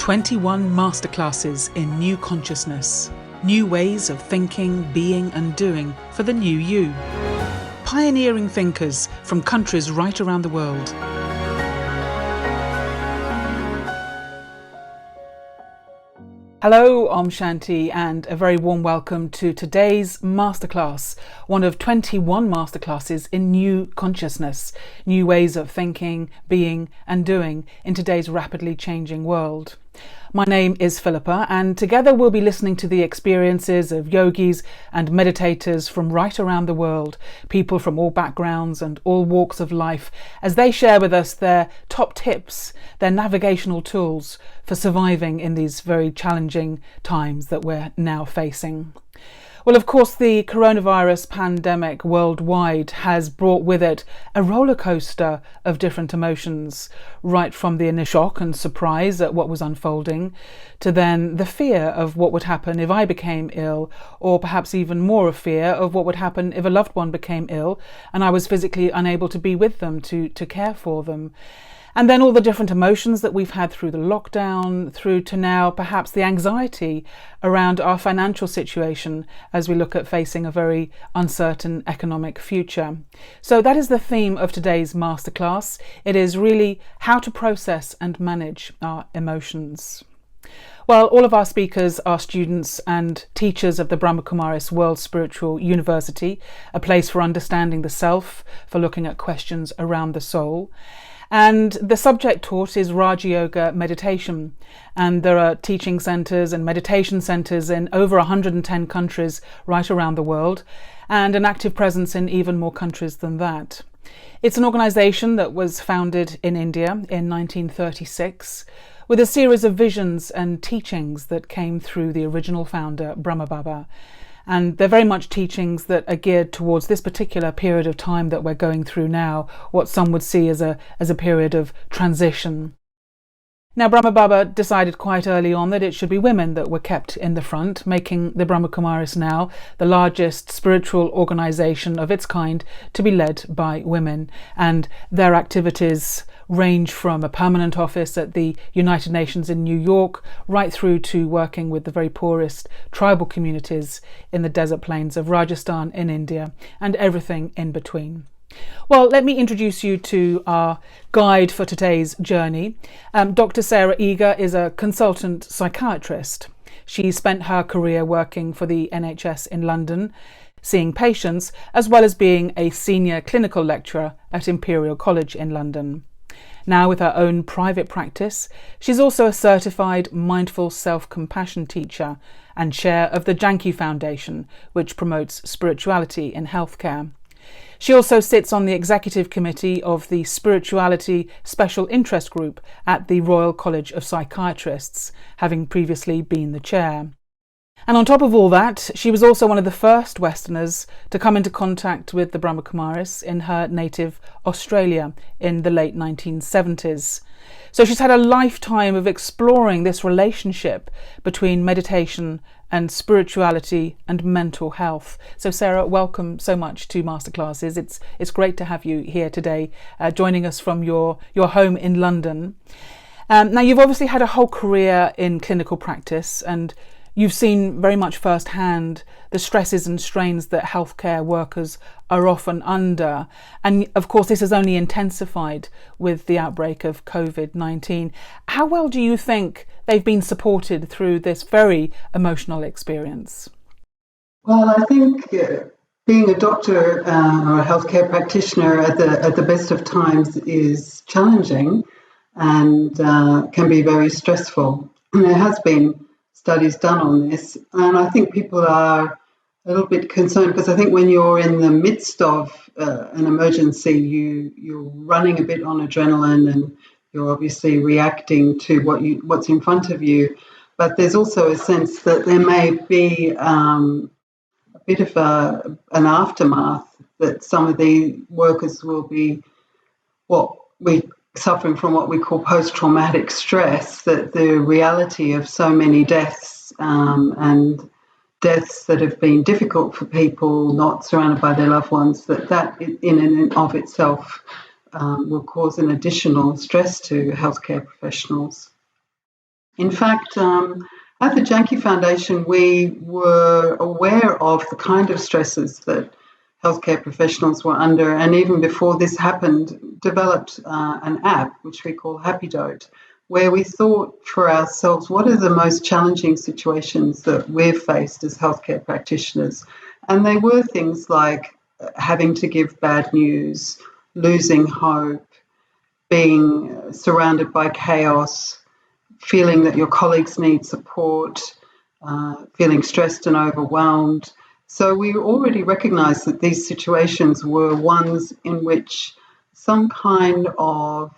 21 masterclasses in new consciousness, new ways of thinking, being and doing for the new you. Pioneering thinkers from countries right around the world. Hello, Om Shanti, and a very warm welcome to today's masterclass, one of 21 masterclasses in new consciousness, new ways of thinking, being and doing in today's rapidly changing world. My name is Philippa, and together we'll be listening to the experiences of yogis and meditators from right around the world, people from all backgrounds and all walks of life, as they share with us their top tips, their navigational tools for surviving in these very challenging times that we're now facing. Well, of course, the coronavirus pandemic worldwide has brought with it a roller coaster of different emotions, right from the initial shock and surprise at what was unfolding, to then the fear of what would happen if I became ill, or perhaps even more a fear of what would happen if a loved one became ill and I was physically unable to be with them to care for them. And then all the different emotions that we've had through the lockdown, through to now perhaps the anxiety around our financial situation as we look at facing a very uncertain economic future. So that is the theme of today's masterclass. It is really how to process and manage our emotions. Well, all of our speakers are students and teachers of the Brahma Kumaris World Spiritual University, a place for understanding the self, for looking at questions around the soul. And the subject taught is Raja Yoga meditation, and there are teaching centres and meditation centres in over 110 countries right around the world, and an active presence in even more countries than that. It's an organisation that was founded in India in 1936 with a series of visions and teachings that came through the original founder, Brahma Baba. And they're very much teachings that are geared towards this particular period of time that we're going through now, what some would see as a period of transition. Now, Brahma Baba decided quite early on that it should be women that were kept in the front, making the Brahma Kumaris now the largest spiritual organisation of its kind to be led by women. And their activities range from a permanent office at the United Nations in New York right through to working with the very poorest tribal communities in the desert plains of Rajasthan in India and everything in between. Well, let me introduce you to our guide for today's journey. Dr. Sarah Eagger is a consultant psychiatrist. She spent her career working for the NHS in London, seeing patients, as well as being a senior clinical lecturer at Imperial College in London. Now, with her own private practice, she's also a certified mindful self-compassion teacher and chair of the Janki Foundation, which promotes spirituality in healthcare. She also sits on the executive committee of the Spirituality Special Interest Group at the Royal College of Psychiatrists, having previously been the chair. And on top of all that, she was also one of the first Westerners to come into contact with the Brahma Kumaris in her native Australia in the late 1970s. So she's had a lifetime of exploring this relationship between meditation and spirituality and mental health. So Sarah, welcome so much to Masterclasses. It's great to have you here today, joining us from your home in London. Now, you've obviously had a whole career in clinical practice, and you've seen very much firsthand the stresses and strains that healthcare workers are often under. And of course, this has only intensified with the outbreak of COVID-19. How well do you think they've been supported through this very emotional experience? Well, I think being a doctor or a healthcare practitioner at the best of times is challenging and can be very stressful. And there has been studies done on this, and I think people are a little bit concerned because I think when you're in the midst of an emergency, you're running a bit on adrenaline and you're obviously reacting to what's in front of you. But there's also a sense that there may be a bit of an aftermath, that some of the workers will be suffering from what we call post-traumatic stress, that the reality of so many deaths and deaths that have been difficult for people not surrounded by their loved ones, that in and of itself will cause an additional stress to healthcare professionals. In fact, at the Janke Foundation, we were aware of the kind of stresses that healthcare professionals were under, and even before this happened, developed an app which we call Happy Dote, where we thought for ourselves, what are the most challenging situations that we've faced as healthcare practitioners? And they were things like having to give bad news, losing hope, being surrounded by chaos, feeling that your colleagues need support, feeling stressed and overwhelmed. So we already recognised that these situations were ones in which some kind of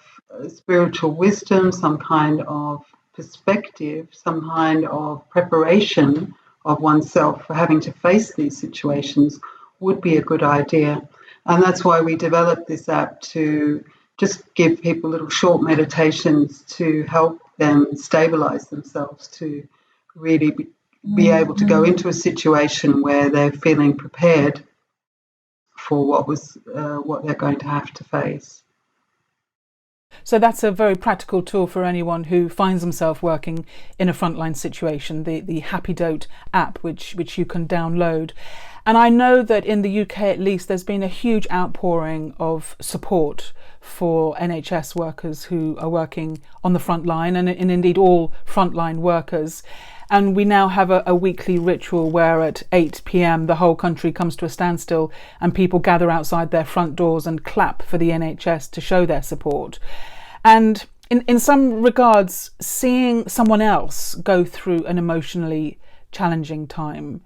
spiritual wisdom, some kind of perspective, some kind of preparation of oneself for having to face these situations would be a good idea. And that's why we developed this app to just give people little short meditations to help them stabilise themselves, to really be able to go into a situation where they're feeling prepared for what they're going to have to face. So that's a very practical tool for anyone who finds themselves working in a frontline situation, the Happy Dote app, which you can download. And I know that in the UK at least there's been a huge outpouring of support for NHS workers who are working on the front line, and indeed all frontline workers. And we now have a weekly ritual where at 8 p.m. the whole country comes to a standstill and people gather outside their front doors and clap for the NHS to show their support. And in some regards, seeing someone else go through an emotionally challenging time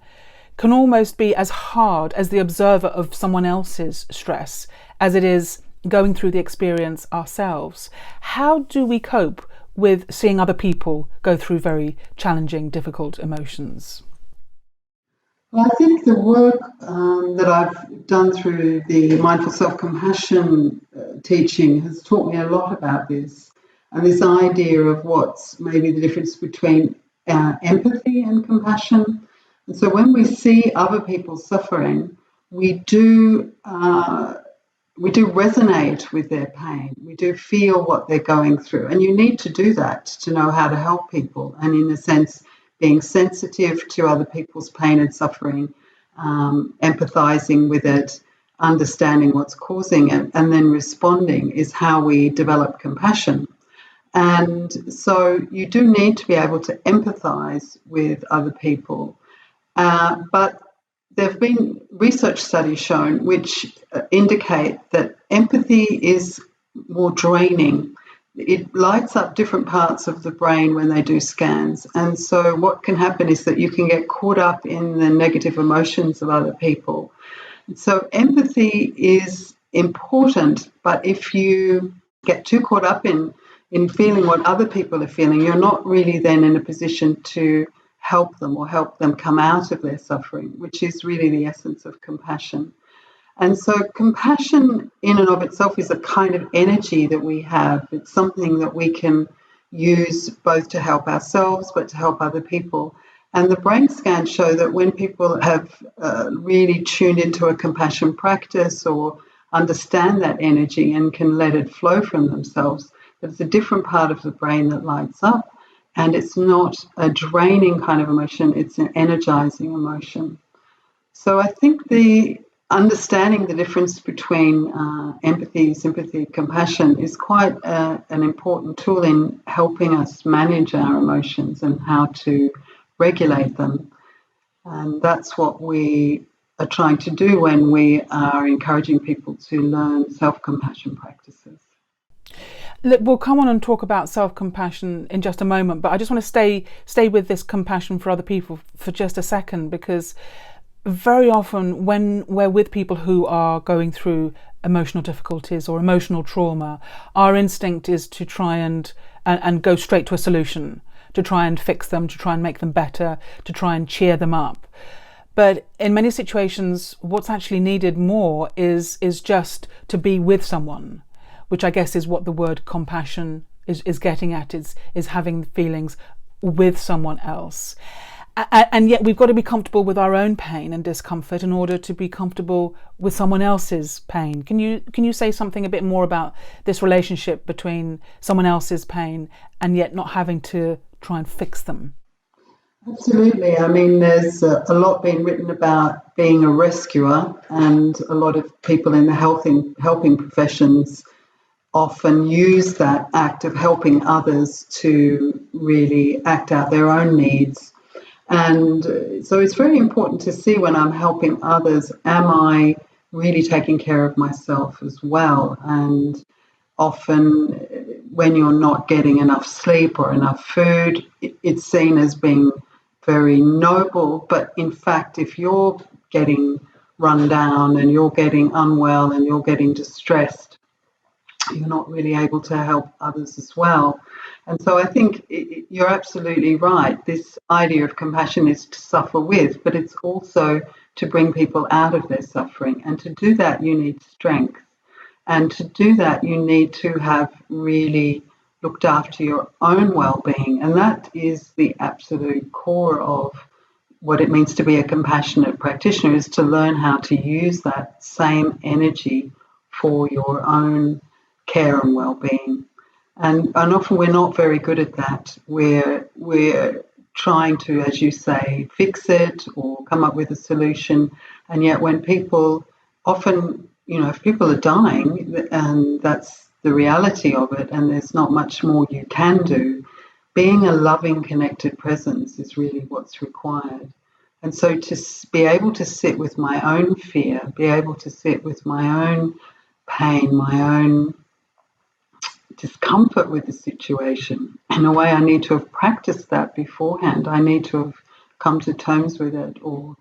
can almost be as hard as the observer of someone else's stress as it is going through the experience ourselves. How do we cope with seeing other people go through very challenging, difficult emotions? Well, I think the work that I've done through the mindful self-compassion teaching has taught me a lot about this, and this idea of what's maybe the difference between empathy and compassion. And so when we see other people suffering, we do resonate with their pain. We do feel what they're going through. And you need to do that to know how to help people. And in a sense, being sensitive to other people's pain and suffering, empathizing with it, understanding what's causing it, and then responding is how we develop compassion. And so you do need to be able to empathize with other people. But there have been research studies shown which indicate that empathy is more draining. It lights up different parts of the brain when they do scans. And so what can happen is that you can get caught up in the negative emotions of other people. So empathy is important, but if you get too caught up in feeling what other people are feeling, you're not really then in a position to help them or help them come out of their suffering, which is really the essence of compassion. And so compassion in and of itself is a kind of energy that we have. It's something that we can use both to help ourselves but to help other people. And the brain scans show that when people have really tuned into a compassion practice or understand that energy and can let it flow from themselves, that it's a different part of the brain that lights up. And it's not a draining kind of emotion, it's an energizing emotion. So I think the understanding the difference between empathy, sympathy, compassion is quite an important tool in helping us manage our emotions and how to regulate them. And that's what we are trying to do when we are encouraging people to learn self-compassion practices. We'll come on and talk about self-compassion in just a moment, but I just want to stay with this compassion for other people for just a second, because very often when we're with people who are going through emotional difficulties or emotional trauma, our instinct is to try and go straight to a solution, to try and fix them, to try and make them better, to try and cheer them up. But in many situations, what's actually needed more is just to be with someone, which I guess is what the word compassion is getting at, is having feelings with someone else. And yet we've got to be comfortable with our own pain and discomfort in order to be comfortable with someone else's pain. Can you say something a bit more about this relationship between someone else's pain and yet not having to try and fix them? Absolutely. I mean, there's a lot being written about being a rescuer, and a lot of people in the helping professions often use that act of helping others to really act out their own needs. And so it's very important to see when I'm helping others, am I really taking care of myself as well? And often when you're not getting enough sleep or enough food, it's seen as being very noble. But in fact, if you're getting run down and you're getting unwell and you're getting distressed, you're not really able to help others as well. And so I think you're absolutely right. This idea of compassion is to suffer with, but it's also to bring people out of their suffering. And to do that, you need strength. And to do that, you need to have really looked after your own well-being. And that is the absolute core of what it means to be a compassionate practitioner, is to learn how to use that same energy for your own care and well-being. And often we're not very good at that. We're trying to, as you say, fix it or come up with a solution. And yet when people often, if people are dying, and that's the reality of it, and there's not much more you can do, being a loving, connected presence is really what's required. And so to be able to sit with my own fear, be able to sit with my own pain, my own discomfort with the situation, in a way I need to have practiced that beforehand. I need to have come to terms with it or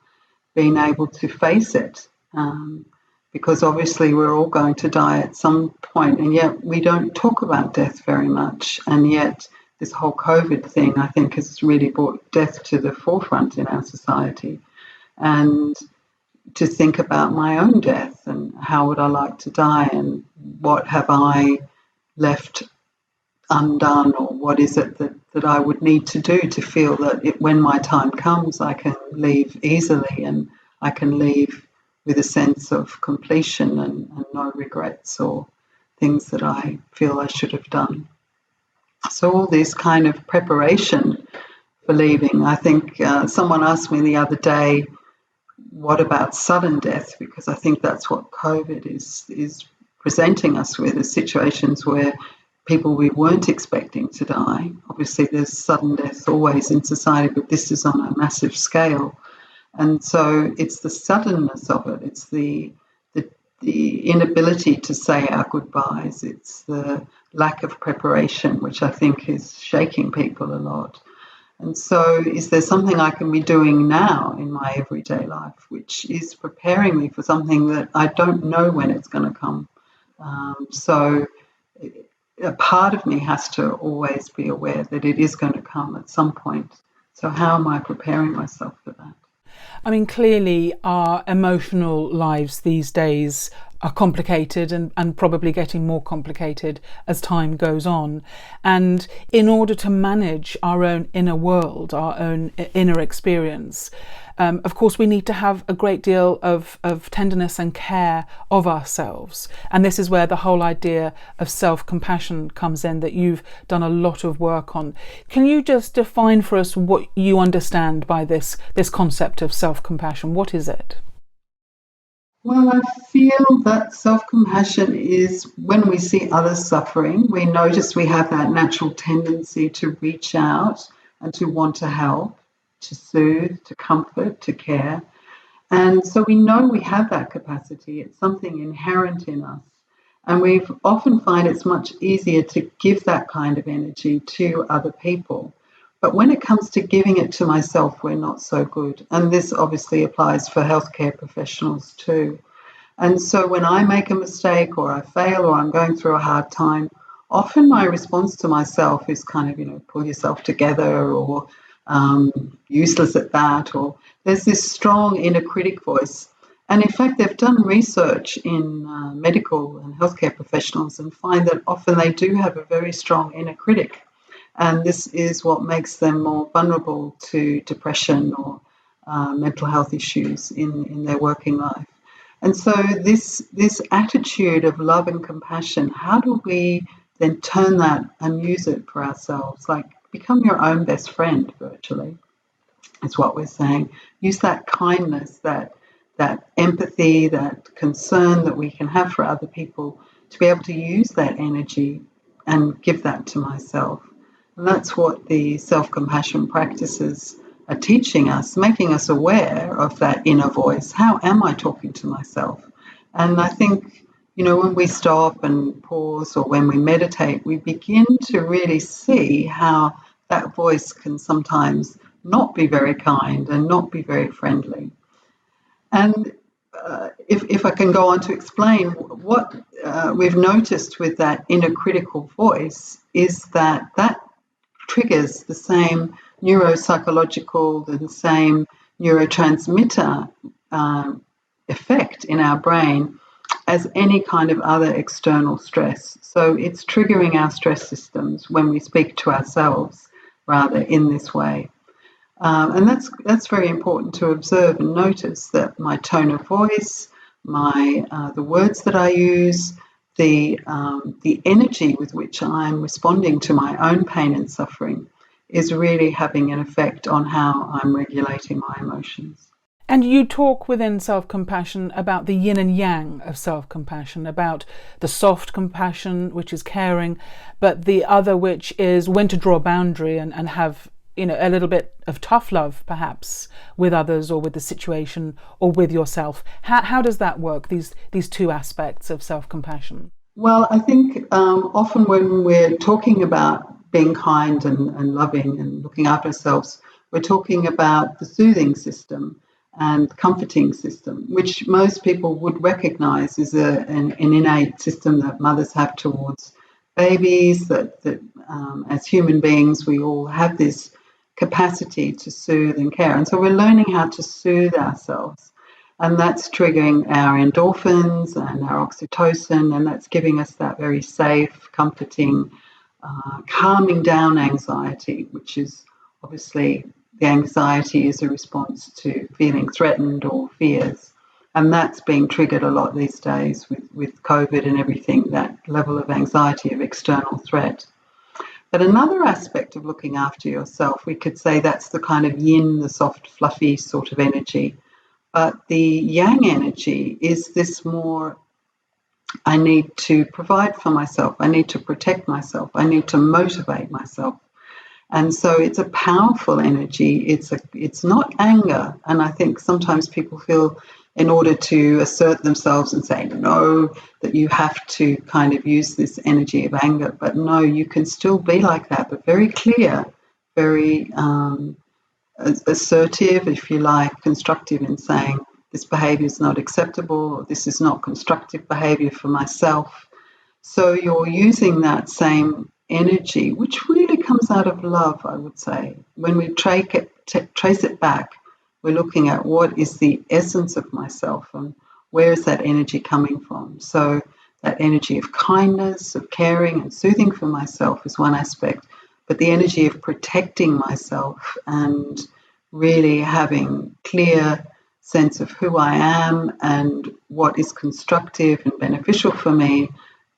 been able to face it. Because obviously we're all going to die at some point, and yet we don't talk about death very much. And yet this whole COVID thing, I think, has really brought death to the forefront in our society. And to think about my own death and how would I like to die, and what have I left undone, or what is it that I would need to do to feel that when my time comes, I can leave easily and I can leave with a sense of completion and no regrets or things that I feel I should have done. So all this kind of preparation for leaving. I think someone asked me the other day, what about sudden death? Because I think that's what COVID is presenting us with, is situations where people we weren't expecting to die. Obviously there's sudden death always in society, but this is on a massive scale. And so it's the suddenness of it. It's the inability to say our goodbyes. It's the lack of preparation, which I think is shaking people a lot. And so is there something I can be doing now in my everyday life, which is preparing me for something that I don't know when it's going to come? So a part of me has to always be aware that it is going to come at some point. So how am I preparing myself for that? I mean, clearly our emotional lives these days are complicated and probably getting more complicated as time goes on. And in order to manage our own inner world, our own inner experience, of course, we need to have a great deal of tenderness and care of ourselves. And this is where the whole idea of self-compassion comes in, that you've done a lot of work on. Can you just define for us what you understand by this concept of self-compassion? What is it? Well, I feel that self-compassion is when we see others suffering, we notice we have that natural tendency to reach out and to want to help, to soothe, to comfort, to care. And so we know we have that capacity. It's something inherent in us. And we often find it's much easier to give that kind of energy to other people. But when it comes to giving it to myself, we're not so good. And this obviously applies for healthcare professionals too. And so when I make a mistake or I fail or I'm going through a hard time, often my response to myself is kind of, pull yourself together, or useless at that, or there's this strong inner critic voice. And in fact, they've done research in medical and healthcare professionals and find that often they do have a very strong inner critic. And this is what makes them more vulnerable to depression or mental health issues in their working life. And so this attitude of love and compassion, how do we then turn that and use it for ourselves? Like, become your own best friend virtually, is what we're saying. Use that kindness, that empathy, that concern that we can have for other people to be able to use that energy and give that to myself. And that's what the self-compassion practices are teaching us, making us aware of that inner voice. How am I talking to myself? And I think, when we stop and pause or when we meditate, we begin to really see how that voice can sometimes not be very kind and not be very friendly. And if I can go on to explain, what we've noticed with that inner critical voice is that triggers the same neuropsychological, the same neurotransmitter effect in our brain as any kind of other external stress. So it's triggering our stress systems when we speak to ourselves rather in this way. And that's very important to observe and notice, that my tone of voice, the words that I use, the energy with which I'm responding to my own pain and suffering is really having an effect on how I'm regulating my emotions. And you talk within self-compassion about the yin and yang of self-compassion, about the soft compassion, which is caring, but the other, which is when to draw a boundary and have a little bit of tough love, perhaps, with others or with the situation or with yourself. How does that work, these two aspects of self-compassion? Well, I think often when we're talking about being kind and loving and looking after ourselves, we're talking about the soothing system and comforting system, which most people would recognize is an innate system that mothers have towards babies, that as human beings we all have this capacity to soothe and care. And so we're learning how to soothe ourselves. And that's triggering our endorphins and our oxytocin, and that's giving us that very safe, comforting, calming down anxiety, which is obviously the anxiety is a response to feeling threatened or fears. And that's being triggered a lot these days with COVID and everything, that level of anxiety of external threat. But another aspect of looking after yourself, we could say that's the kind of yin, the soft, fluffy sort of energy. But the yang energy is this more, I need to provide for myself, I need to protect myself, I need to motivate myself. And so it's a powerful energy. It's not anger. And I think sometimes people feel in order to assert themselves and say no, that you have to kind of use this energy of anger. But no, you can still be like that, but very clear, very assertive, if you like, constructive in saying this behavior is not acceptable, or this is not constructive behavior for myself. So you're using that same energy, which really comes out of love, I would say. When we trace it back, we're looking at what is the essence of myself and where is that energy coming from. So that energy of kindness, of caring and soothing for myself is one aspect, but the energy of protecting myself and really having clear sense of who I am and what is constructive and beneficial for me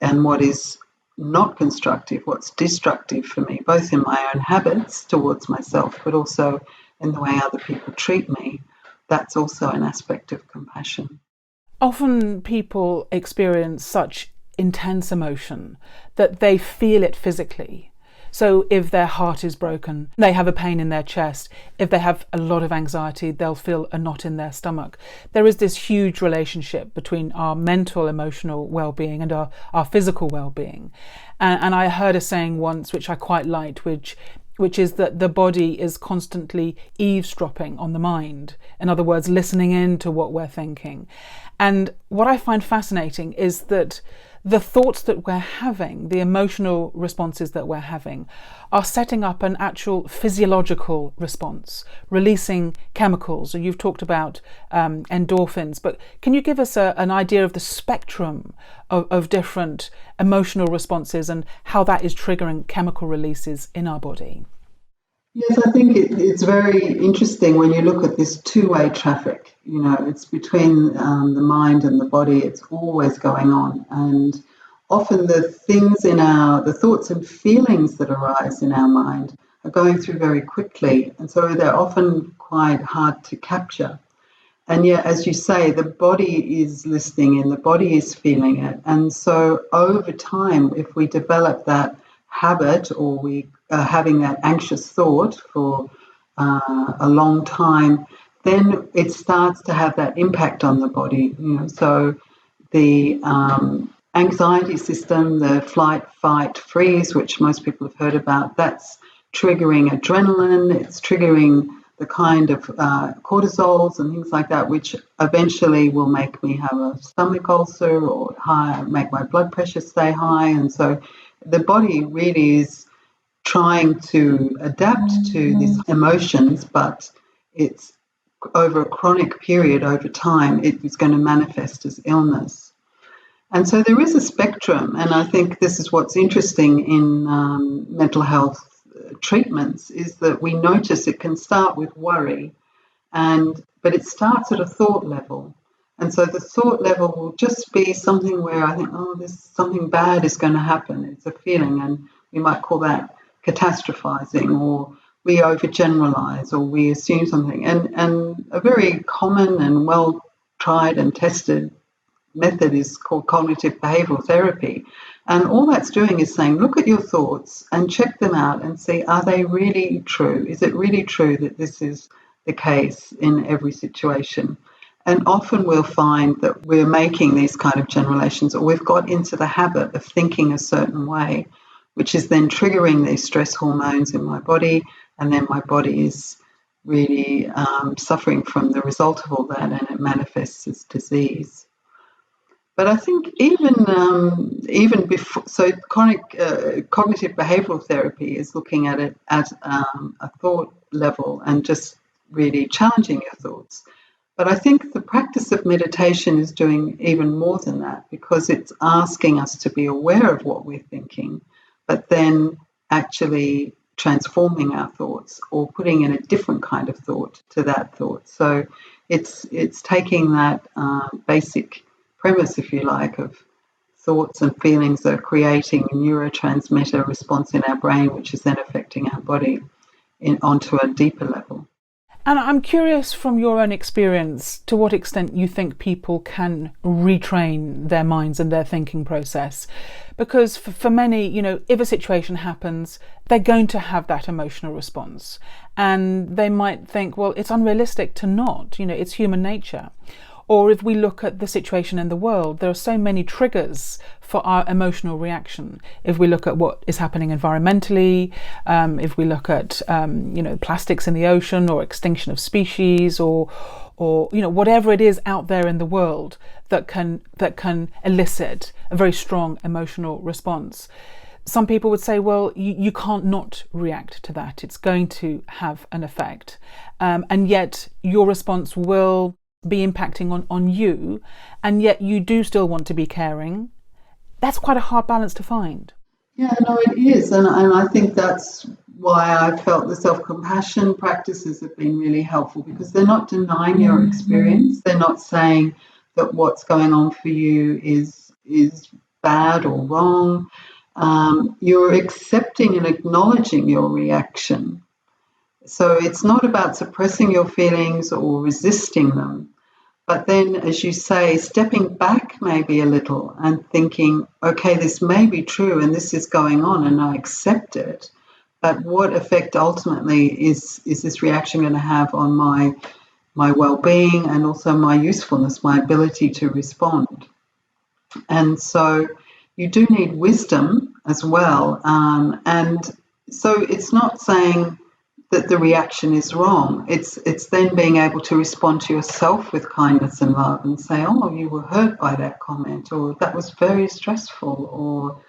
and what is not constructive, what's destructive for me, both in my own habits towards myself, but also in the way other people treat me. That's also an aspect of compassion. Often people experience such intense emotion that they feel it physically. So if their heart is broken, they have a pain in their chest. If they have a lot of anxiety, they'll feel a knot in their stomach. There is this huge relationship between our mental, emotional well-being and our physical well-being. And I heard a saying once, which I quite liked, which is that the body is constantly eavesdropping on the mind. In other words, listening in to what we're thinking. And what I find fascinating is that the thoughts that we're having, the emotional responses that we're having, are setting up an actual physiological response, releasing chemicals. And you've talked about endorphins, but can you give us an idea of the spectrum of different emotional responses and how that is triggering chemical releases in our body? Yes, I think it's very interesting when you look at this two-way traffic. It's between the mind and the body. It's always going on. And often the thoughts and feelings that arise in our mind are going through very quickly, and so they're often quite hard to capture. And yet, as you say, the body is listening and the body is feeling it. And so over time, if we develop that habit, or we are having that anxious thought for a long time, then it starts to have that impact on the body. So the anxiety system, the flight, fight, freeze, which most people have heard about, that's triggering adrenaline, it's triggering the kind of cortisols and things like that, which eventually will make me have a stomach ulcer or make my blood pressure stay high. And so the body really is trying to adapt to these emotions, but it's over a chronic period, over time, it is going to manifest as illness. And so there is a spectrum, and I think this is what's interesting in mental health treatments, is that we notice it can start with worry, but it starts at a thought level. And so the thought level will just be something where I think, there's something bad is going to happen. It's a feeling, and we might call that catastrophizing, or we overgeneralize, or we assume something. And a very common and well tried and tested method is called cognitive behavioral therapy. And all that's doing is saying, look at your thoughts and check them out and see, are they really true? Is it really true that this is the case in every situation? And often we'll find that we're making these kind of generalizations, or we've got into the habit of thinking a certain way, which is then triggering these stress hormones in my body, and then my body is really suffering from the result of all that, and it manifests as disease. But I think even before, so cognitive behavioral therapy is looking at it at a thought level and just really challenging your thoughts. But I think the practice of meditation is doing even more than that, because it's asking us to be aware of what we're thinking, but then actually transforming our thoughts or putting in a different kind of thought to that thought. So it's taking that basic premise, if you like, of thoughts and feelings that are creating a neurotransmitter response in our brain, which is then affecting our body onto a deeper level. And I'm curious, from your own experience, to what extent you think people can retrain their minds and their thinking process. Because for many, if a situation happens, they're going to have that emotional response. And they might think, well, it's unrealistic to not, it's human nature. Or if we look at the situation in the world, there are so many triggers for our emotional reaction. If we look at what is happening environmentally, if we look at plastics in the ocean, or extinction of species, or whatever it is out there in the world that can elicit a very strong emotional response. Some people would say, well, you can't not react to that. It's going to have an effect, and yet your response will be impacting on you, and yet you do still want to be caring. That's quite a hard balance to find. Yeah, no, it is. And I think that's why I felt the self-compassion practices have been really helpful, because they're not denying your experience. They're not saying that what's going on for you is bad or wrong. You're accepting and acknowledging your reaction. So it's not about suppressing your feelings or resisting them. But then, as you say, stepping back maybe a little and thinking, okay, this may be true and this is going on and I accept it, but what effect ultimately is this reaction going to have on my well-being and also my usefulness, my ability to respond? And so you do need wisdom as well. And so it's not saying that the reaction is wrong. It's then being able to respond to yourself with kindness and love and say, oh, you were hurt by that comment, or that was very stressful, or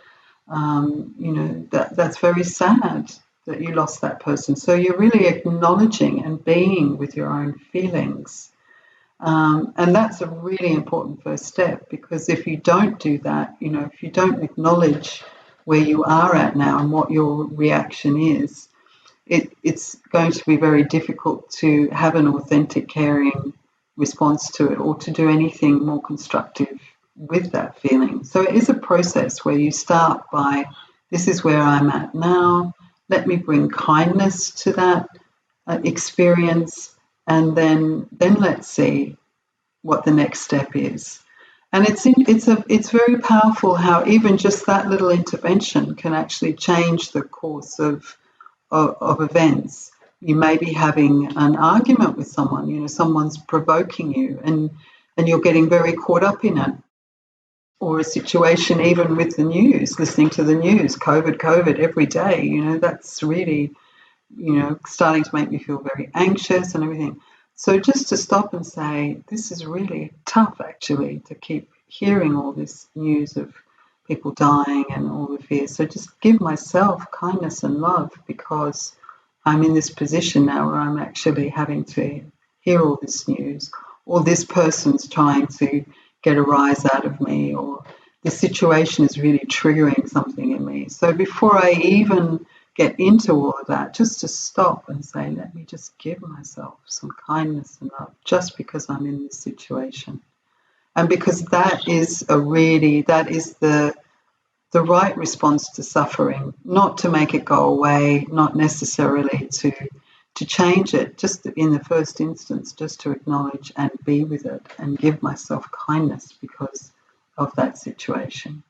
that's very sad that you lost that person. So you're really acknowledging and being with your own feelings. And that's a really important first step, because if you don't do that, if you don't acknowledge where you are at now and what your reaction is, it's going to be very difficult to have an authentic, caring response to it, or to do anything more constructive with that feeling. So it is a process where you start by, this is where I'm at now. let me bring kindness to that experience, and then let's see what the next step is. And it's very powerful how even just that little intervention can actually change the course of events. You may be having an argument with someone, someone's provoking you, and you're getting very caught up in it. Or a situation even with the news, listening to the news, COVID every day, that's really, starting to make me feel very anxious and everything. So just to stop and say, this is really tough actually to keep hearing all this news of people dying and all the fears. So just give myself kindness and love, because I'm in this position now where I'm actually having to hear all this news, or this person's trying to get a rise out of me, or this situation is really triggering something in me. So before I even get into all of that, just to stop and say, let me just give myself some kindness and love just because I'm in this situation. And because that is the right response to suffering, not to make it go away, not necessarily to change it, just in the first instance, just to acknowledge and be with it and give myself kindness because of that situation.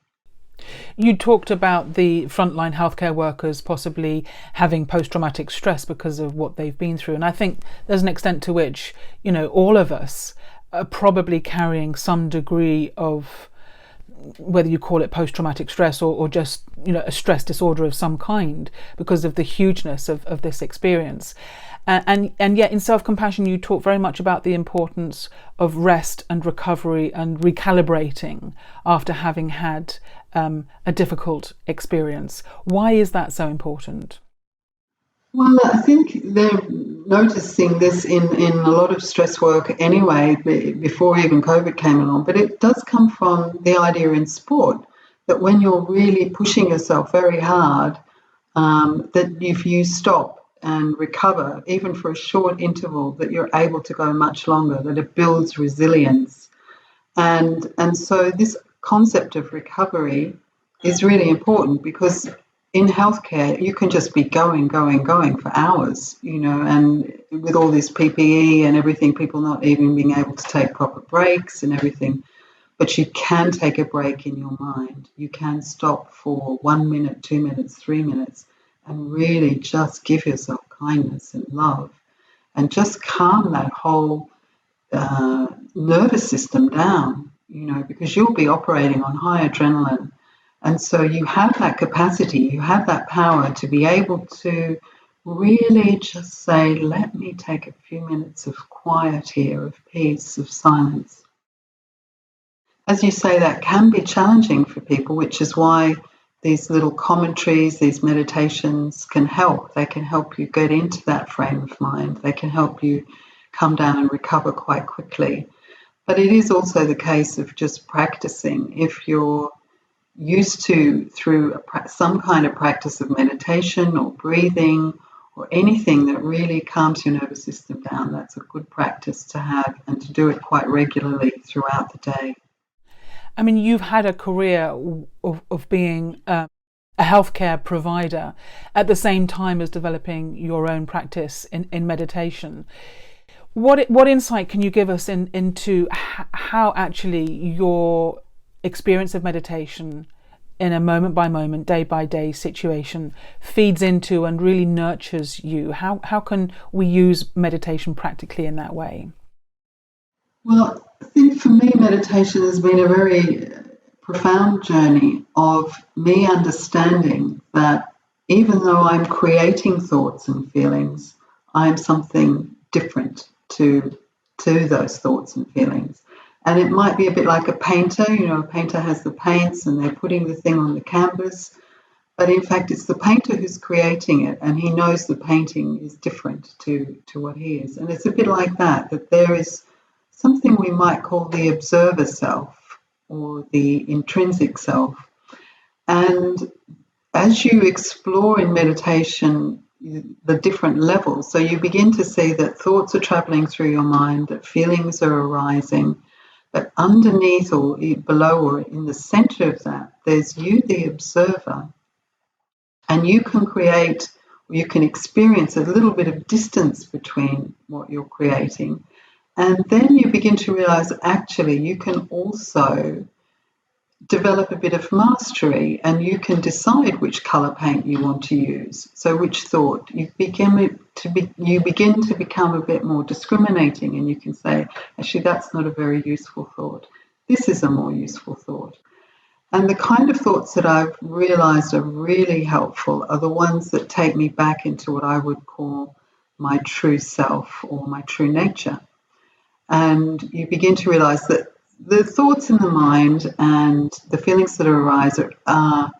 You talked about the frontline healthcare workers possibly having post-traumatic stress because of what they've been through. And I think there's an extent to which, all of us are probably carrying some degree of, whether you call it post-traumatic stress or just, a stress disorder of some kind, because of the hugeness of this experience. And yet in self-compassion, you talk very much about the importance of rest and recovery and recalibrating after having had a difficult experience. Why is that so important? Well, I think they're noticing this in a lot of stress work anyway, before even COVID came along. But it does come from the idea in sport that when you're really pushing yourself very hard, that if you stop and recover, even for a short interval, that you're able to go much longer, that it builds resilience. And so this concept of recovery is really important, because in healthcare, you can just be going for hours, and with all this PPE and everything, people not even being able to take proper breaks and everything. But you can take a break in your mind. You can stop for 1 minute, 2 minutes, 3 minutes, and really just give yourself kindness and love, and just calm that whole nervous system down, because you'll be operating on high adrenaline. And so you have that capacity, you have that power to be able to really just say, let me take a few minutes of quiet here, of peace, of silence. As you say, that can be challenging for people, which is why these little commentaries, these meditations can help. They can help you get into that frame of mind. They can help you come down and recover quite quickly. But it is also the case of just practicing. If you're used to, through some kind of practice of meditation or breathing or anything that really calms your nervous system down, that's a good practice to have, and to do it quite regularly throughout the day. I mean, you've had a career of being a healthcare provider at the same time as developing your own practice in meditation. What insight can you give us into how actually your experience of meditation in a moment by moment, day by day situation feeds into and really nurtures you? How can we use meditation practically in that way? Well, I think for me, meditation has been a very profound journey of me understanding that even though I'm creating thoughts and feelings, I'm something different to those thoughts and feelings. And it might be a bit like a painter. A painter has the paints and they're putting the thing on the canvas. But in fact, it's the painter who's creating it, and he knows the painting is different to what he is. And it's a bit like that there is something we might call the observer self or the intrinsic self. And as you explore in meditation the different levels, so you begin to see that thoughts are traveling through your mind, that feelings are arising, but underneath or below or in the center of that, there's you, the observer, and you can create you can experience a little bit of distance between what you're creating. And then you begin to realize actually you can also develop a bit of mastery, and you can decide which color paint you want to use. So which thought you begin to become a bit more discriminating, and you can say, actually, that's not a very useful thought. This is a more useful thought. And the kind of thoughts that I've realized are really helpful are the ones that take me back into what I would call my true self or my true nature. And you begin to realize that the thoughts in the mind and the feelings that arise are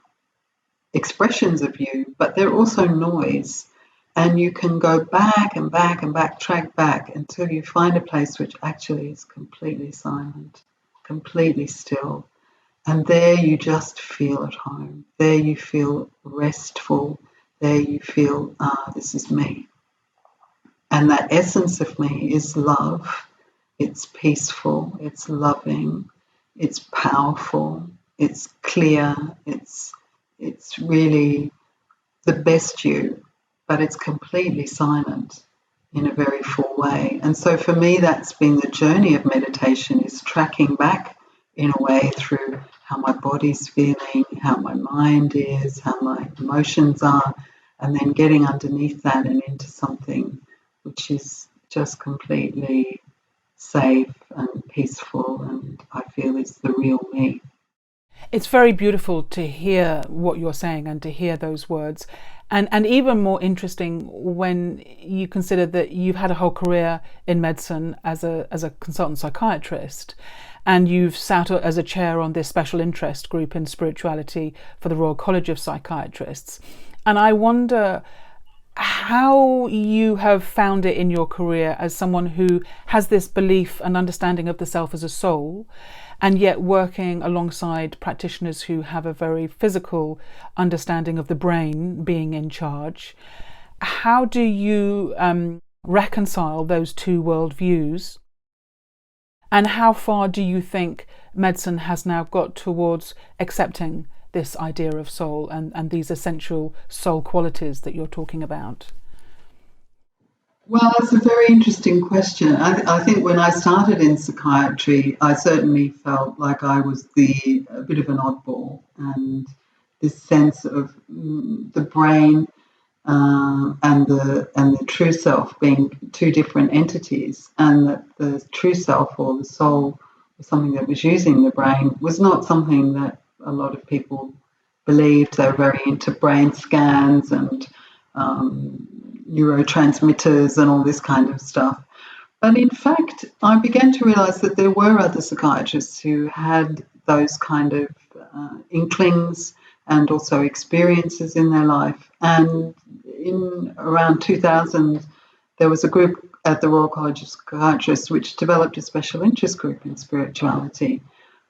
expressions of you, but they're also noise. And you can go back and back and backtrack back until you find a place which actually is completely silent, completely still. And there you just feel at home. There you feel restful. There you feel, this is me. And that essence of me is love. It's peaceful, it's loving, it's powerful, it's clear, it's really the best you, but it's completely silent in a very full way. And so for me, that's been the journey of meditation, is tracking back in a way through how my body's feeling, how my mind is, how my emotions are, and then getting underneath that and into something which is just completely safe and peaceful, and I feel is the real me. It's very beautiful to hear what you're saying and to hear those words, and even more interesting when you consider that you've had a whole career in medicine as a consultant psychiatrist, and you've sat as a chair on this special interest group in spirituality for the Royal College of Psychiatrists. And I wonder how you have found it in your career as someone who has this belief and understanding of the self as a soul, and yet working alongside practitioners who have a very physical understanding of the brain being in charge. How do you reconcile those two worldviews? And how far do you think medicine has now got towards accepting this idea of soul and these essential soul qualities that you're talking about? Well, it's a very interesting question. I think when I started in psychiatry, I certainly felt like I was a bit of an oddball, and this sense of the brain and the true self being two different entities, and that the true self or the soul was something that was using the brain was not something that a lot of people believed. They were very into brain scans and neurotransmitters and all this kind of stuff. But in fact, I began to realize that there were other psychiatrists who had those kind of inklings and also experiences in their life. And in around 2000, there was a group at the Royal College of Psychiatrists which developed a special interest group in spirituality.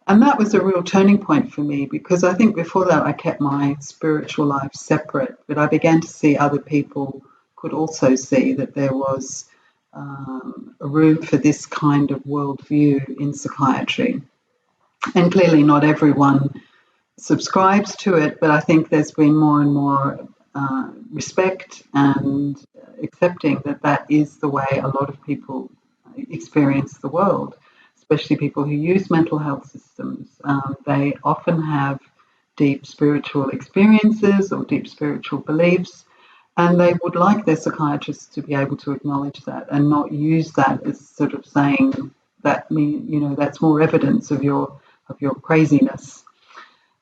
And that was a real turning point for me, because I think before that I kept my spiritual life separate, but I began to see other people could also see that there was a room for this kind of worldview in psychiatry. And clearly not everyone subscribes to it, but I think there's been more and more respect and accepting that that is the way a lot of people experience the world, especially people who use mental health systems. They often have deep spiritual experiences or deep spiritual beliefs, and they would like their psychiatrists to be able to acknowledge that and not use that as sort of saying that that's more evidence of your craziness.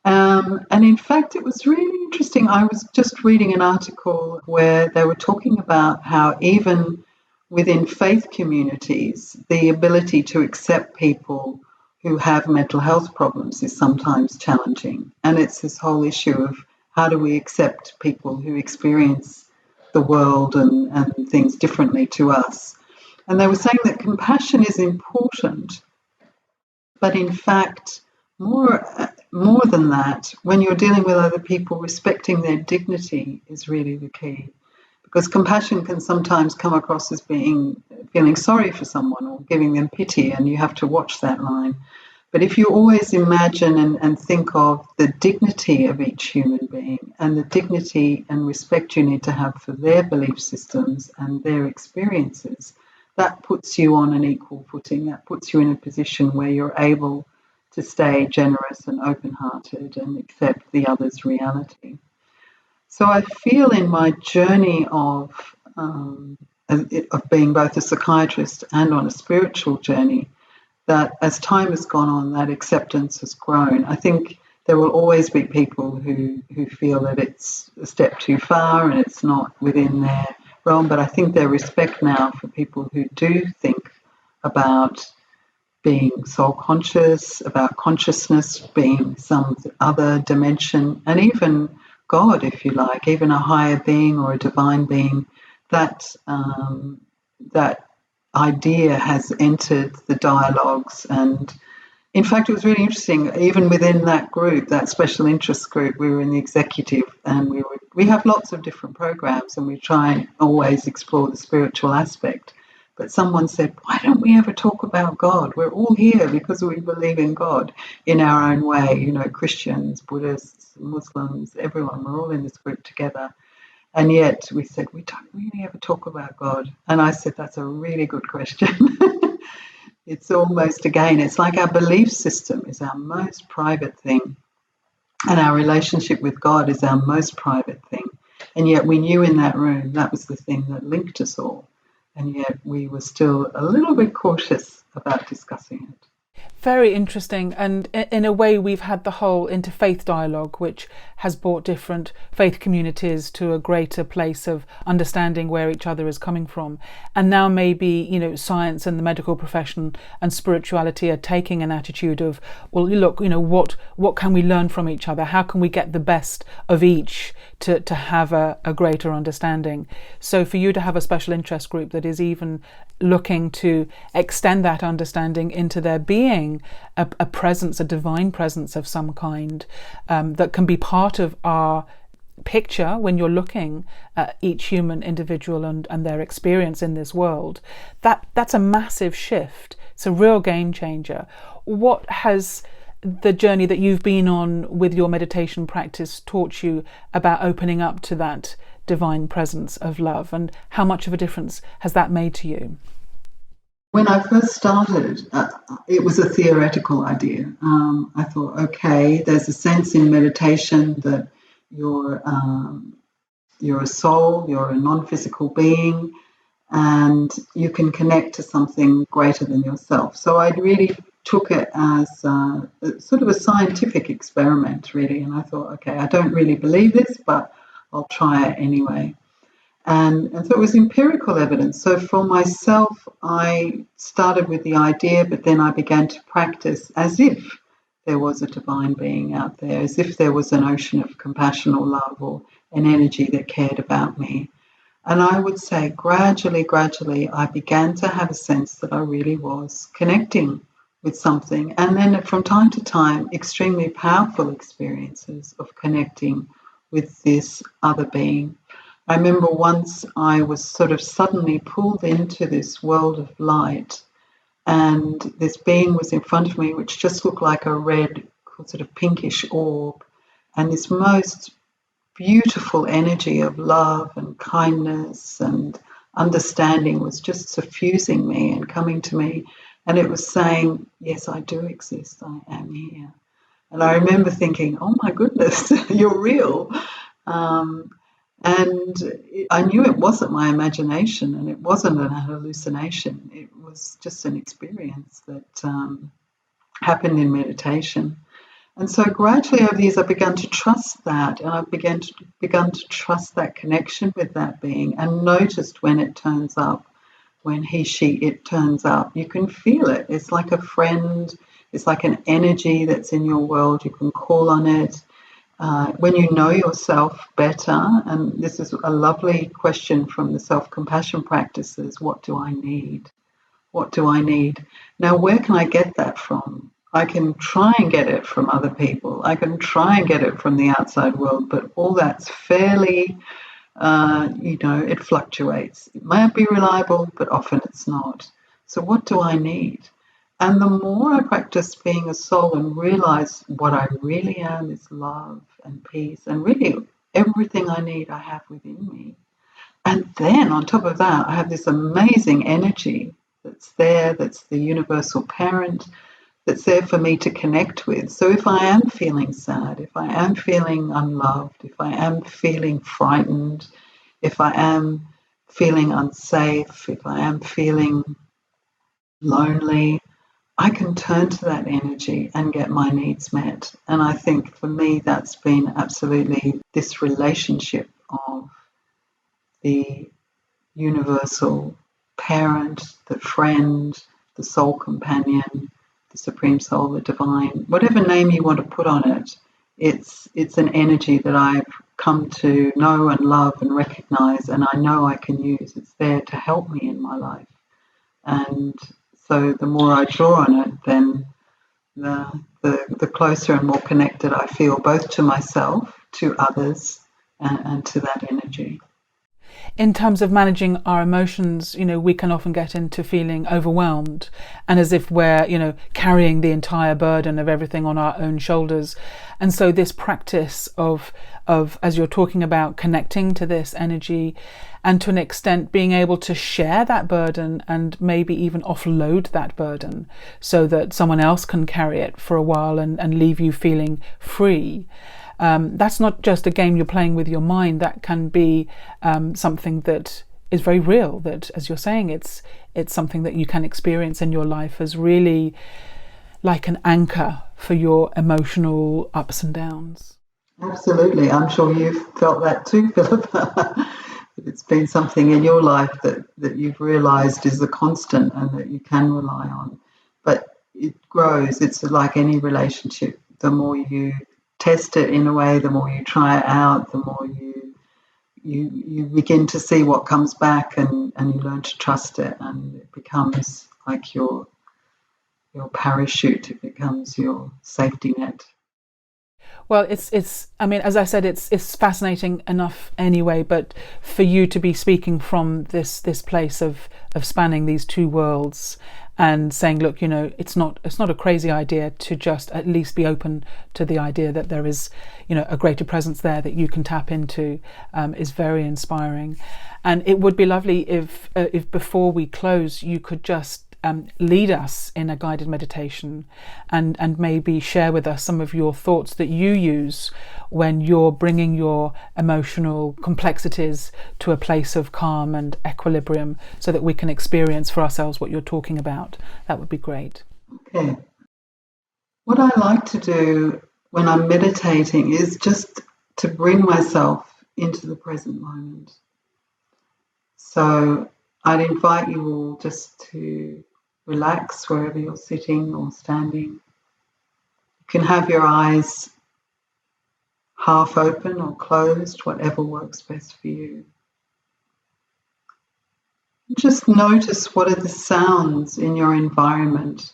And in fact, it was really interesting. I was just reading an article where they were talking about how even within faith communities, the ability to accept people who have mental health problems is sometimes challenging. And it's this whole issue of how do we accept people who experience the world and things differently to us. And they were saying that compassion is important, but in fact, more than that, when you're dealing with other people, respecting their dignity is really the key. Because compassion can sometimes come across as feeling sorry for someone or giving them pity, and you have to watch that line. But if you always imagine and think of the dignity of each human being and the dignity and respect you need to have for their belief systems and their experiences, that puts you on an equal footing. That puts you in a position where you're able to stay generous and open-hearted and accept the other's reality. So I feel in my journey of being both a psychiatrist and on a spiritual journey, that as time has gone on, that acceptance has grown. I think there will always be people who feel that it's a step too far and it's not within their realm, but I think there's respect now for people who do think about being soul conscious, about consciousness being some other dimension, and even God, if you like, even a higher being or a divine being. That idea has entered the dialogues, and in fact it was really interesting, even within that group, that special interest group, we were in the executive, and we have lots of different programs and we try and always explore the spiritual aspect, but someone said, why don't we ever talk about God? We're all here because we believe in God in our own way, Christians, Buddhists, Muslims, everyone, we're all in this group together. And yet we said, we don't really ever talk about God. And I said, that's a really good question. It's almost, again, it's like our belief system is our most private thing. And our relationship with God is our most private thing. And yet we knew in that room that was the thing that linked us all. And yet we were still a little bit cautious about discussing it. Very interesting, and in a way we've had the whole interfaith dialogue, which has brought different faith communities to a greater place of understanding where each other is coming from. And now maybe, science and the medical profession and spirituality are taking an attitude of, well, look, what can we learn from each other? How can we get the best of each to have a greater understanding? So for you to have a special interest group that is even looking to extend that understanding into there being a presence, a divine presence of some kind, that can be part of our picture when you're looking at each human individual and their experience in this world, that's a massive shift. It's a real game changer. What has the journey that you've been on with your meditation practice taught you about opening up to that divine presence of love, and how much of a difference has that made to you? When I first started, it was a theoretical idea. I thought, okay, there's a sense in meditation that you're a soul, you're a non-physical being, and you can connect to something greater than yourself. So I really took it as sort of a scientific experiment, really. And I thought, okay, I don't really believe this, but I'll try it anyway. And so it was empirical evidence. So for myself, I started with the idea, but then I began to practice as if there was a divine being out there, as if there was an ocean of compassion or love or an energy that cared about me. And I would say gradually, I began to have a sense that I really was connecting with something. And then from time to time, extremely powerful experiences of connecting with this other being. I remember once I was sort of suddenly pulled into this world of light, and this being was in front of me, which just looked like a red, sort of pinkish orb, and this most beautiful energy of love and kindness and understanding was just suffusing me and coming to me, and it was saying, yes, I do exist, I am here. And I remember thinking, oh my goodness, you're real. And I knew it wasn't my imagination, and it wasn't an hallucination. It was just an experience that happened in meditation. And so gradually over the years, I began to trust that, and I begun to trust that connection with that being, and noticed when it turns up, when it turns up. You can feel it. It's like a friend. It's like an energy that's in your world. You can call on it. When you know yourself better, and this is a lovely question from the self-compassion practices, what do I need? What do I need? Now, where can I get that from? I can try and get it from other people. I can try and get it from the outside world, but all that's fairly, it fluctuates. It might be reliable, but often it's not. So what do I need? And the more I practice being a soul and realize what I really am is love and peace, and really everything I need I have within me. And then on top of that, I have this amazing energy that's there, that's the universal parent, that's there for me to connect with. So if I am feeling sad, if I am feeling unloved, if I am feeling frightened, if I am feeling unsafe, if I am feeling lonely, I can turn to that energy and get my needs met. And I think for me, that's been absolutely this relationship of the universal parent, the friend, the soul companion, the supreme soul, the divine, whatever name you want to put on it. It's an energy that I've come to know and love and recognize, and I know I can use. It's there to help me in my life. And so the more I draw on it, then the closer and more connected I feel, both to myself, to others, and to that energy. In terms of managing our emotions, we can often get into feeling overwhelmed and as if we're, carrying the entire burden of everything on our own shoulders. And so this practice of as you're talking about, connecting to this energy and to an extent being able to share that burden and maybe even offload that burden so that someone else can carry it for a while and leave you feeling free. That's not just a game you're playing with your mind. That can be something that is very real, that, as you're saying, it's something that you can experience in your life as really like an anchor for your emotional ups and downs. Absolutely. I'm sure you've felt that too, Philippa. It's been something in your life that you've realised is a constant and that you can rely on. But it grows. It's like any relationship. The more you test it in a way, the more you try it out, the more you begin to see what comes back, and you learn to trust it, and it becomes like your parachute. It becomes your safety net. Well, it's I mean, as I said, it's fascinating enough anyway, but for you to be speaking from this place of spanning these two worlds and saying, look, it's not a crazy idea to just at least be open to the idea that there is, a greater presence there that you can tap into, is very inspiring. And it would be lovely if before we close, you could just lead us in a guided meditation and maybe share with us some of your thoughts that you use when you're bringing your emotional complexities to a place of calm and equilibrium so that we can experience for ourselves what you're talking about. That would be great. Okay. What I like to do when I'm meditating is just to bring myself into the present moment. So I'd invite you all just to relax wherever you're sitting or standing. You can have your eyes half open or closed, whatever works best for you. Just notice what are the sounds in your environment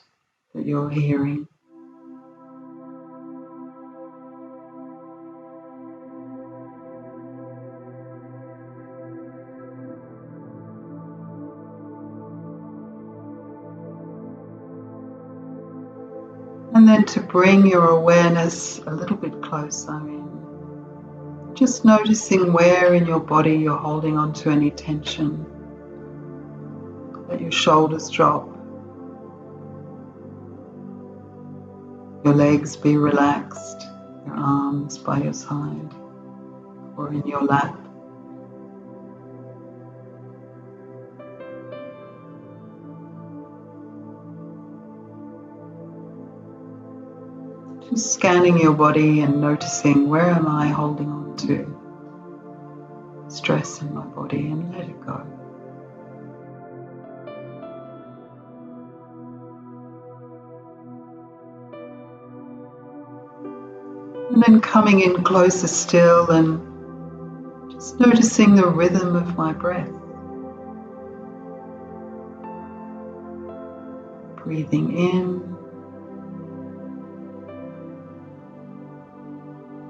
that you're hearing. And then to bring your awareness a little bit closer in, just noticing where in your body you're holding on to any tension. Let your shoulders drop, your legs be relaxed, your arms by your side or in your lap. Just scanning your body and noticing, where am I holding on to stress in my body, and let it go. And then coming in closer still and just noticing the rhythm of my breath. Breathing in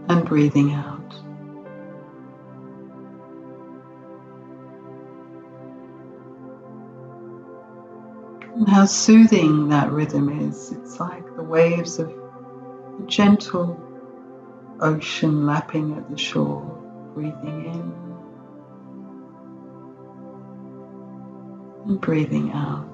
and breathing out. And how soothing that rhythm is. It's like the waves of a gentle ocean lapping at the shore, breathing in and breathing out.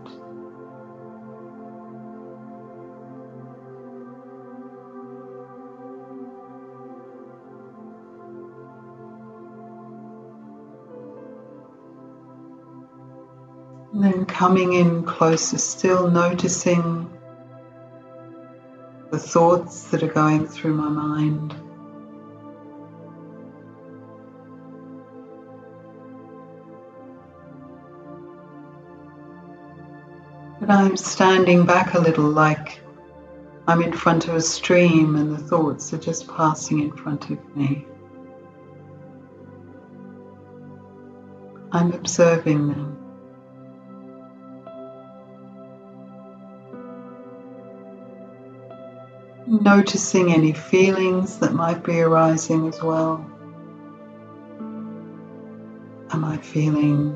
And then coming in closer still, noticing the thoughts that are going through my mind. But I'm standing back a little, like I'm in front of a stream and the thoughts are just passing in front of me. I'm observing them. Noticing any feelings that might be arising as well. Am I feeling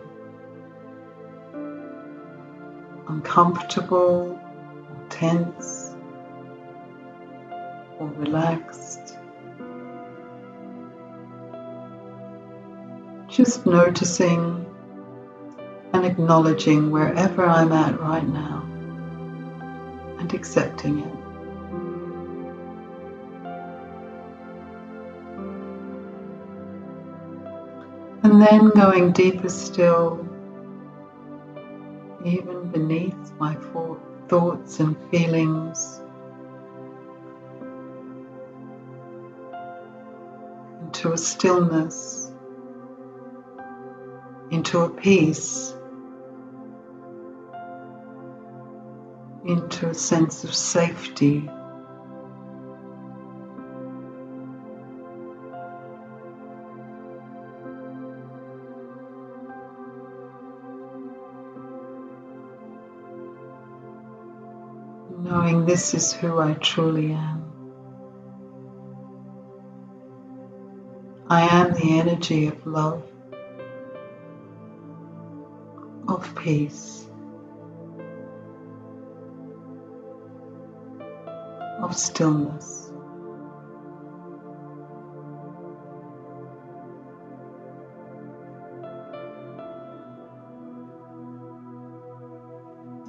uncomfortable, or tense, or relaxed? Just noticing and acknowledging wherever I'm at right now and accepting it. And then going deeper still, even beneath my thoughts and feelings, into a stillness, into a peace, into a sense of safety. Knowing this is who I truly am. I am the energy of love, of peace, of stillness.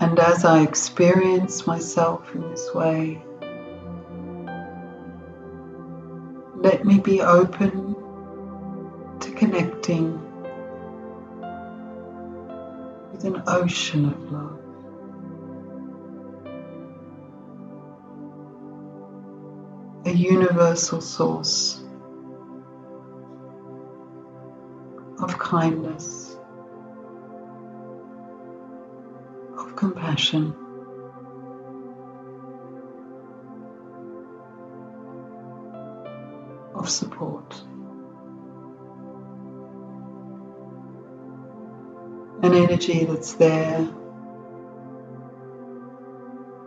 And as I experience myself in this way, let me be open to connecting with an ocean of love. A universal source of kindness, of compassion, of support. An energy that's there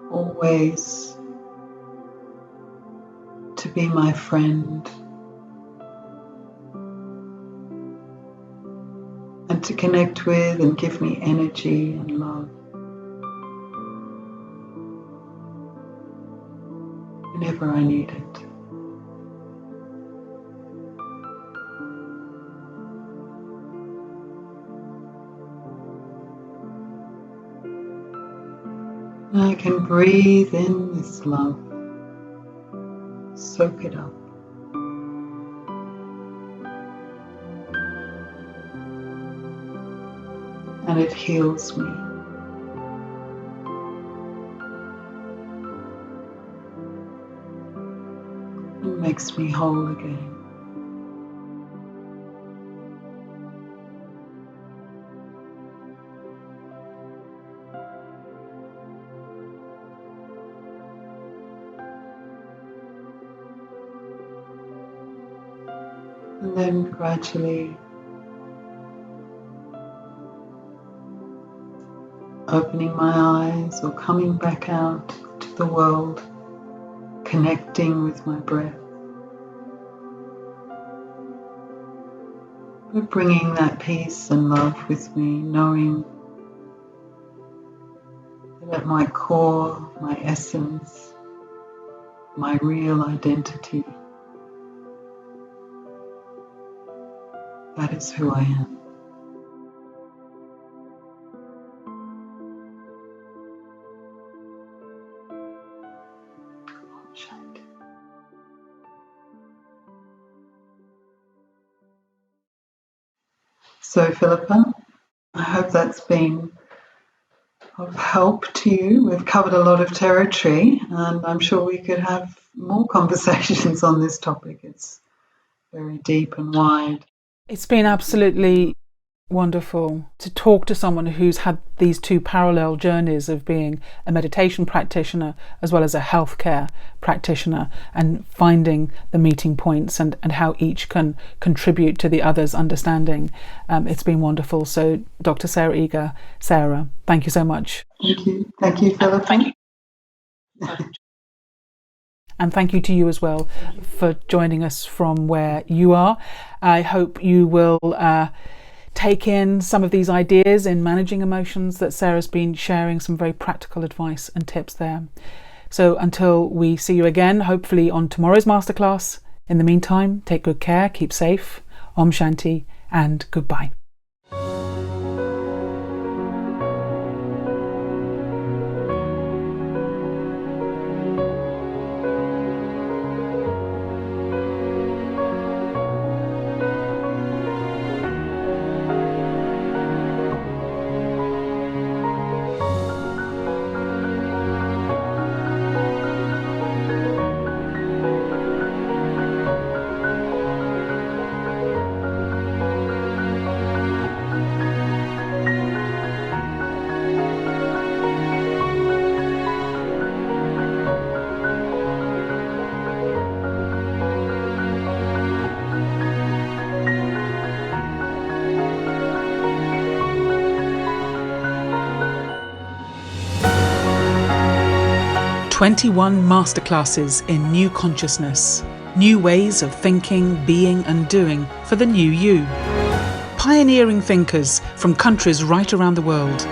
always to be my friend and to connect with and give me energy and love whenever I need it. And I can breathe in this love, soak it up. And it heals me. And makes me whole again. And then gradually opening my eyes or coming back out to the world, connecting with my breath, but bringing that peace and love with me, knowing at my core, my essence, my real identity. That is who I am. So, Philippa, I hope that's been of help to you. We've covered a lot of territory, and I'm sure we could have more conversations on this topic. It's very deep and wide. It's been absolutely wonderful to talk to someone who's had these two parallel journeys of being a meditation practitioner as well as a healthcare practitioner, and finding the meeting points and how each can contribute to the other's understanding. It's been wonderful. So Dr. Sarah Eagger, Sarah, thank you so much. Thank you. Thank you, Philippa. Thank you. And thank you to you as well for joining us from where you are. I hope you will take in some of these ideas in managing emotions that Sarah's been sharing, some very practical advice and tips there. So until we see you again, hopefully on tomorrow's masterclass, in the meantime, take good care, keep safe, Om Shanti, and goodbye. "21 Masterclasses in New Consciousness, New Ways of Thinking, Being and Doing for the New You." Pioneering thinkers from countries right around the world.